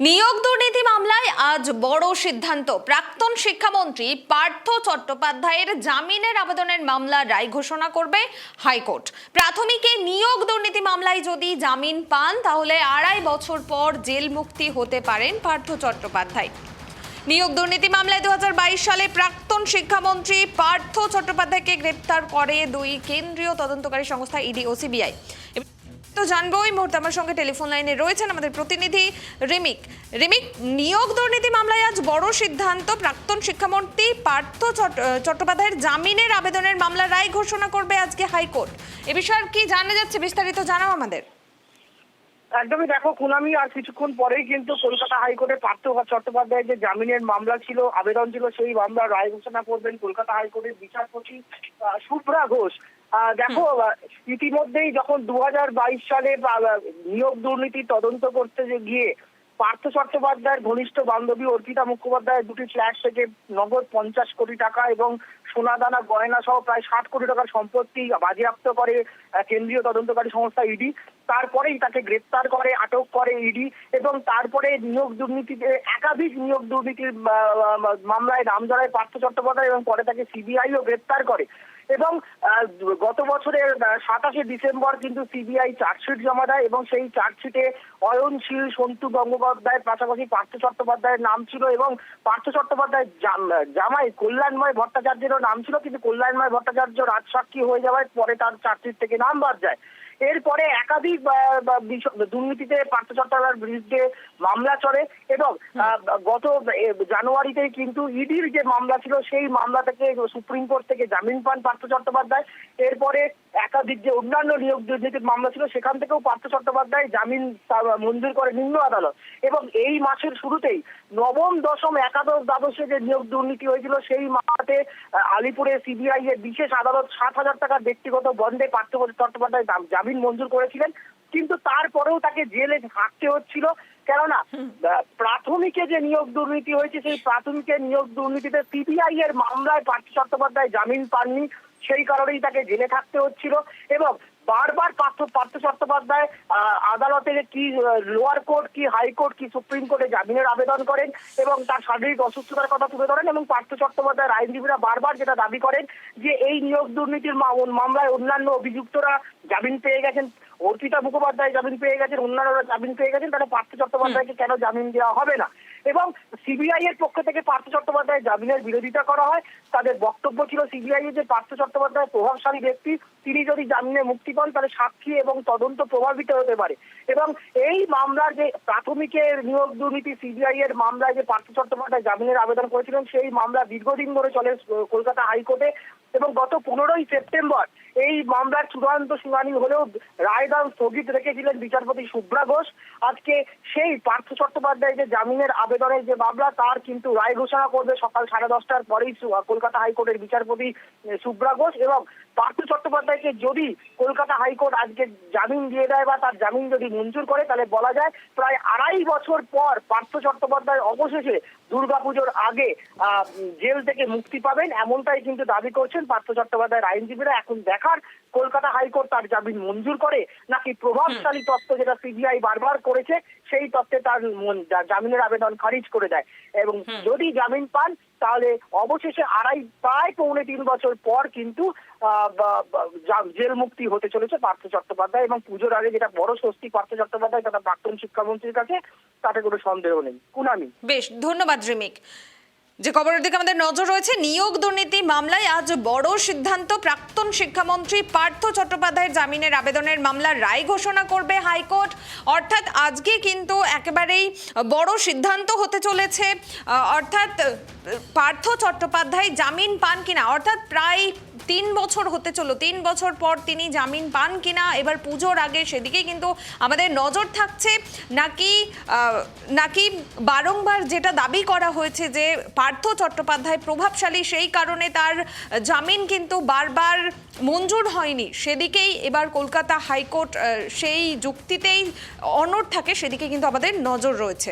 নিয়োগ দুর্নীতি মামলায় আজ বড় সিদ্ধান্ত। প্রাক্তন শিক্ষামন্ত্রী পার্থ চট্টোপাধ্যায়ের জামিনের আবেদনের মামলার রায় ঘোষণা করবে হাইকোর্ট। প্রাথমিকে নিয়োগ দুর্নীতি মামলায় যদি জামিন পান তাহলে 2.5 বছর পর জেল মুক্তি হতে পারেন পার্থ চট্টোপাধ্যায়। নিয়োগ দুর্নীতি মামলায় 2022 সালে প্রাক্তন শিক্ষামন্ত্রী পার্থ চট্টোপাধ্যায়কে গ্রেপ্তার করে দুই কেন্দ্রীয় তদন্তকারী সংস্থা ইডি ও সিবিআই। তো জানবো এই মুহূর্তে আমার সঙ্গে টেলিফোন লাইনে রয়েছেন আমাদের প্রতিনিধি রিমিক। নিয়োগ দুর্নীতি মামলায় আজ বড় সিদ্ধান্ত। প্রাক্তন শিক্ষামন্ত্রী পার্থ চট্টোপাধ্যায়ের জামিনের আবেদনের মামলার রায় ঘোষণা করবে আজকে হাইকোর্ট। এ বিষয়ে কি জানা যাচ্ছে বিস্তারিত জানাও আমাদের। একদমই দেখো কুনামি, আর কিছুক্ষণ পরেই কিন্তু কলকাতা হাইকোর্টে পার্থ চট্টোপাধ্যায়ের যে জামিনের মামলা ছিল, আবেদন ছিল, সেই মামলার রায় ঘোষণা করবেন কলকাতা হাইকোর্টের বিচারপতি শুভ্রা ঘোষ। দেখো, ইতিমধ্যেই যখন 2022 সালে নিয়োগ দুর্নীতি তদন্ত করতে গিয়ে পার্থ চট্টোপাধ্যায়ের ঘনিষ্ঠ বান্ধবী অর্পিতা মুখোপাধ্যায়ের দুটি ফ্ল্যাট থেকে নগদ 50 কোটি টাকা এবং সোনাদানা গয়না সহ প্রায় 60 কোটি টাকার সম্পত্তি বাজেয়াপ্ত করে কেন্দ্রীয় তদন্তকারী সংস্থা ইডি। তারপরেই তাকে গ্রেপ্তার করে, আটক করে ইডি, এবং তারপরে নিয়োগ দুর্নীতিতে একাধিক নিয়োগ দুর্নীতির মামলায় নাম জড়ায় পার্থ চট্টোপাধ্যায় এবং পরে তাকে সিবিআইও গ্রেপ্তার করে। এবং গত বছরের 27শে ডিসেম্বর কিন্তু সিবিআই চার্জশিট জমা দেয় এবং সেই চার্জশিটে অয়নশীল, সন্তু গঙ্গোপাধ্যায়ের পাশাপাশি পার্থ চট্টোপাধ্যায়ের নাম ছিল এবং পার্থ চট্টোপাধ্যায়ের জামাই কল্যাণময় ভট্টাচার্যেরও নাম ছিল, কিন্তু কল্যাণময় ভট্টাচার্য রাজসাক্ষী হয়ে যাওয়ায় পরে তার চার্জশিট থেকে নাম বাদ যায়। এরপরে একাধিক দুর্নীতিতে পার্থ চট্টোপাধ্যায়ের বিরুদ্ধে মামলা চলে এবং গত জানুয়ারিতে কিন্তু ইডির যে মামলা ছিল সেই মামলা থেকে সুপ্রিম কোর্ট থেকে জামিন পান পার্থ চট্টোপাধ্যায়। এরপরে একাধিক যে অন্যান্য নিয়োগ দুর্নীতির মামলা ছিল সেখান থেকেও পার্থ চট্টোপাধ্যায় জামিন মঞ্জুর করে নিম্ন আদালত। এবং এই মাসের শুরুতেই নবম, দশম, একাদশ, দ্বাদশে যে নিয়োগ দুর্নীতি হয়েছিল সেই মামলাতে আলিপুরে সিবিআই এর বিশেষ আদালত 7,000 টাকার ব্যক্তিগত বন্ডে পার্থ চট্টোপাধ্যায় জামিন মঞ্জুর করেছিলেন, কিন্তু তারপরেও তাকে জেলে থাকতে হচ্ছিল। কেননা প্রাথমিকে যে নিয়োগ দুর্নীতি হয়েছে সেই প্রাথমিকের নিয়োগ দুর্নীতিতে সিবিআই এর মামলায় পার্থ চট্টোপাধ্যায় জামিন পাননি, সেই কারণেই তাকে জেলে থাকতে হচ্ছিল। এবং বারবার পার্থ চট্টোপাধ্যায় আদালতে কি লোয়ার কোর্ট, কি হাইকোর্ট, কি সুপ্রিম কোর্টে জামিনের আবেদন করেন এবং তার শারীরিক অসুস্থতার কথা তুলে ধরেন। এবং পার্থ চট্টোপাধ্যায়ের আইনজীবীরা বারবার যেটা দাবি করেন যে এই নিয়োগ দুর্নীতির মামলায় অন্যান্য অভিযুক্তরা জামিন পেয়ে গেছেন, অর্পিতা মুখোপাধ্যায় জামিন পেয়ে গেছেন, অন্যান্যরা জামিন পেয়ে গেছেন, তাহলে পার্থ চট্টোপাধ্যায়কে কেন জামিন দেওয়া হবে না? এবং সিবিআই এর পক্ষ থেকে পার্থ চট্টোপাধ্যায়ের জামিনের বিরোধিতা করা হয়। তাদের বক্তব্য ছিল সিবিআই এর যে পার্থ চট্টোপাধ্যায় প্রভাবশালী ব্যক্তি, তিনি যদি জামিনে মুক্তি পান তাহলে সাক্ষী এবং তদন্ত প্রভাবিত হতে পারে। এবং এই মামলার যে প্রাথমিকের নিয়োগ দুর্নীতি সিবিআই এর মামলায় যে পার্থ চট্টোপাধ্যায় জামিনের আবেদন করেছিলেন সেই মামলা দীর্ঘদিন ধরে চলে কলকাতা হাইকোর্টে। এবং গত 15ই সেপ্টেম্বর এই মামলার চূড়ান্ত শুনানি হলেও রায়দান স্থগিত রেখেছিলেন বিচারপতি শুভ্রা ঘোষ। আজকে সেই পার্থ চট্টোপাধ্যায় যে জামিনের আবেদনের যে মামলা তার কিন্তু রায় ঘোষণা করবে সকাল 10:30টার পরেই কলকাতা হাইকোর্টের বিচারপতি শুভ্রা ঘোষ। এবং পার্থ চট্টোপাধ্যায়কে যদি কলকাতা হাইকোর্ট আজকে জামিন দিয়ে দেয় বা তার জামিন যদি মঞ্জুর করে তাহলে বলা যায় প্রায় 2.5 বছর পর পার্থ চট্টোপাধ্যায় অবশেষে দুর্গাপুজোর আগে জেল থেকে মুক্তি পাবেন, এমনটাই কিন্তু দাবি করছেন পার্থ চট্টোপাধ্যায়ের আইনজীবীরা। এখন দেখার কলকাতা হাইকোর্ট তার জামিন মঞ্জুর করে নাকি প্রভাবশালী তত্ত্ব যেটা সিবিআই বারবার করেছে সেই তত্ত্বে তার জামিনের আবেদন খারিজ করে দেয়। এবং যদি জামিন পান তাহলে অবশেষে প্রায় 2.5-3 বছর পর কিন্তু জেল মুক্তি হতে চলেছে পার্থ চট্টোপাধ্যায়। এবং পুজোর আগে যেটা বড় স্বস্তি পার্থ চট্টোপাধ্যায় তথা প্রাক্তন শিক্ষামন্ত্রীর কাছে, তাতে কোনো সন্দেহ নেই। কুনামি, বেশ ধন্যবাদ রিমিক। যে খবরের দিকে আমাদের নজর রয়েছে, নিয়োগ দুর্নীতি মামলায় আজ বড় সিদ্ধান্ত। প্রাক্তন শিক্ষামন্ত্রী পার্থ চট্টোপাধ্যায়ের জামিনের আবেদনের মামলার রায় ঘোষণা করবে হাইকোর্ট। অর্থাৎ আজকে কিন্তু একেবারেই বড় সিদ্ধান্ত হতে চলেছে। অর্থাৎ পার্থ চট্টোপাধ্যায় জামিন পান কিনা, অর্থাৎ প্রায় 3 বছর হতে চলো, 3 বছর পর তিনি জামিন পান কিনা এবার পুজোর আগে সেদিকে কিন্তু আমাদের নজর থাকছে। নাকি বারংবার যেটা দাবি করা হয়েছে যে পার্থ চট্টোপাধ্যায় প্রভাবশালী সেই কারণে তার জামিন কিন্তু বারবার মঞ্জুর হয়নি, সেদিকেই এবার কলকাতা হাইকোর্ট সেই যুক্তিতেই অনড় থাকে, সেদিকে কিন্তু আমাদের নজর রয়েছে।